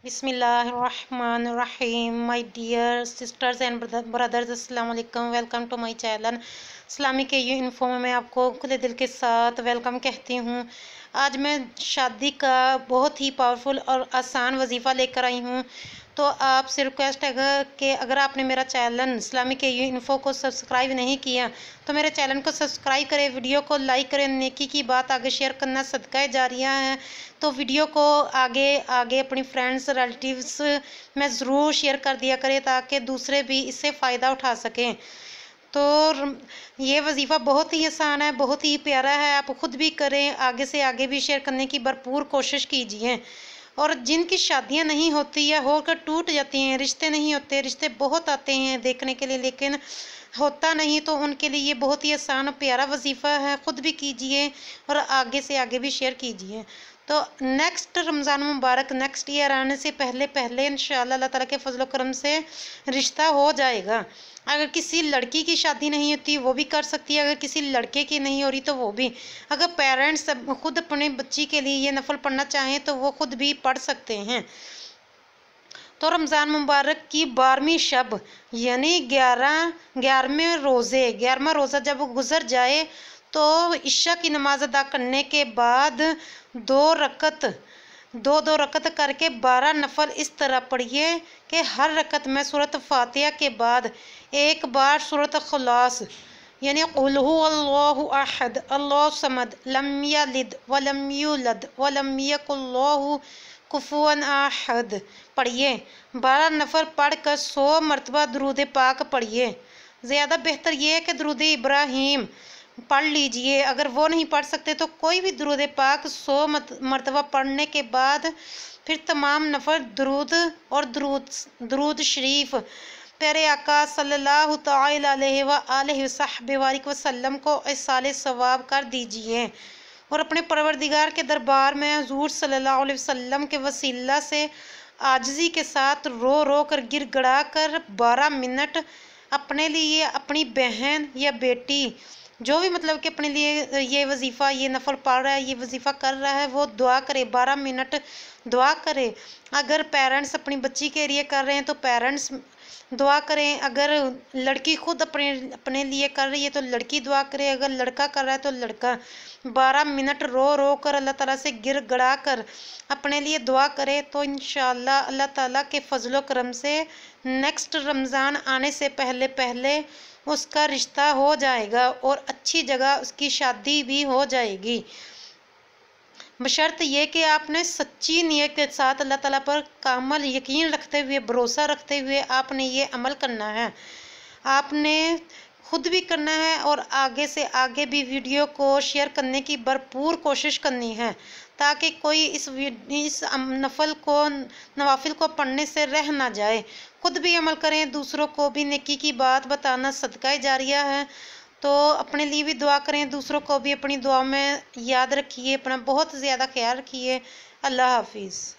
बिस्मिल्लाहिर्रहमानिर्रहीम। My dear sisters and brothers, अस्सलाम वालेकुम। Welcome to my channel Islamic you info में मैं आपको खुले दिल के साथ वेलकम कहती हूँ। आज मैं शादी का बहुत ही पावरफुल और आसान वजीफ़ा लेकर आई हूँ। तो आपसे रिक्वेस्ट है कि अगर आपने मेरा चैनल इस्लामिक यू इन्फो को सब्सक्राइब नहीं किया तो मेरे चैनल को सब्सक्राइब करें, वीडियो को लाइक करें। नेकी की बात आगे शेयर करना सदका जारिया है। तो वीडियो को आगे आगे अपनी फ्रेंड्स रिलेटिव्स में ज़रूर शेयर कर दिया करें ताकि दूसरे भी इससे फ़ायदा उठा सकें। तो ये वजीफ़ा बहुत ही आसान है, बहुत ही प्यारा है। आप ख़ुद भी करें, आगे से आगे भी शेयर करने की भरपूर कोशिश कीजिए। और जिनकी शादियां नहीं होती या होकर टूट जाती हैं, रिश्ते नहीं होते, रिश्ते बहुत आते हैं देखने के लिए लेकिन होता नहीं, तो उनके लिए ये बहुत ही आसान और प्यारा वजीफ़ा है। ख़ुद भी कीजिए और आगे से आगे भी शेयर कीजिए। तो नेक्स्ट रमज़ान मुबारक नेक्स्ट ईयर आने से पहले पहले इंशाअल्लाह अल्लाह ताला के फजल करम से रिश्ता हो जाएगा। अगर किसी लड़की की शादी नहीं होती वो भी कर सकती है, अगर किसी लड़के की नहीं हो रही तो वो भी। अगर पेरेंट्स खुद अपने बच्ची के लिए ये नफल पढ़ना चाहें तो वो खुद भी पढ़ सकते हैं। तो रमज़ान मुबारक की 12वीं शब यानी 11वें रोज़ा जब गुजर जाए तो इशा की नमाज अदा करने के बाद दो रकत करके 12 नफल इस तरह पढ़िए कि हर रकत में सूरत फातिहा के बाद एक बार सूरत खुलास यानी कुल हु अल्लाहु अहद अल्लाहु समद लम यलिद वलम यूलद वलम यकुल लहू कुफुवन अहद पढ़िए। 12 नफल पढ़कर 100 मरतबा दरूद पाक पढ़िए। ज़्यादा बेहतर ये है कि दरूद इब्राहीम पढ़ लीजिए। अगर वो नहीं पढ़ सकते तो कोई भी दरूद पाक 100 मरतबा पढ़ने के बाद फिर तमाम नफल दरूद और दरूद शरीफ प्यारे आका सल्लल्लाहु तआला अलैहि वसल्लम को इसाले सवाब कर दीजिए और अपने परवरदिगार के दरबार में हुजूर सल्लल्लाहु अलैहि वसल्लम के वसीला से आजिज़ी के साथ रो रो कर गिड़गिड़ा कर 12 मिनट अपने लिए, अपनी बहन या बेटी जो भी मतलब कि अपने लिए ये वजीफ़ा ये नफल पढ़ रहा है, ये वजीफ़ा कर रहा है, वो दुआ करे, 12 मिनट दुआ करे। अगर पेरेंट्स अपनी बच्ची के लिए कर रहे हैं तो पेरेंट्स दुआ करें। अगर लड़की खुद अपने लिए कर रही है तो लड़की दुआ करे, अगर लड़का कर रहा है तो लड़का 12 मिनट रो रो कर अल्लाह ताला से गिड़गिड़ा कर अपने लिए दुआ करे तो इंशाअल्लाह अल्लाह ताला के फजलो करम से नेक्स्ट रमज़ान आने से पहले पहले उसका रिश्ता हो जाएगा और अच्छी जगह उसकी शादी भी हो जाएगी। बशर्त ये कि आपने सच्ची नीयत के साथ अल्लाह ताला पर कामल यकीन रखते हुए, भरोसा रखते हुए आपने ये अमल करना है। आपने खुद भी करना है और आगे से आगे भी वीडियो को शेयर करने की भरपूर कोशिश करनी है ताकि कोई इस नफल को नवाफिल को पढ़ने से रह ना जाए। खुद भी अमल करें, दूसरों को भी नेकी की बात बताना सदका जारिया है। तो अपने लिए भी दुआ करें, दूसरों को भी अपनी दुआ में याद रखिए, अपना बहुत ज़्यादा ख्याल रखिए। अल्लाह हाफिज़।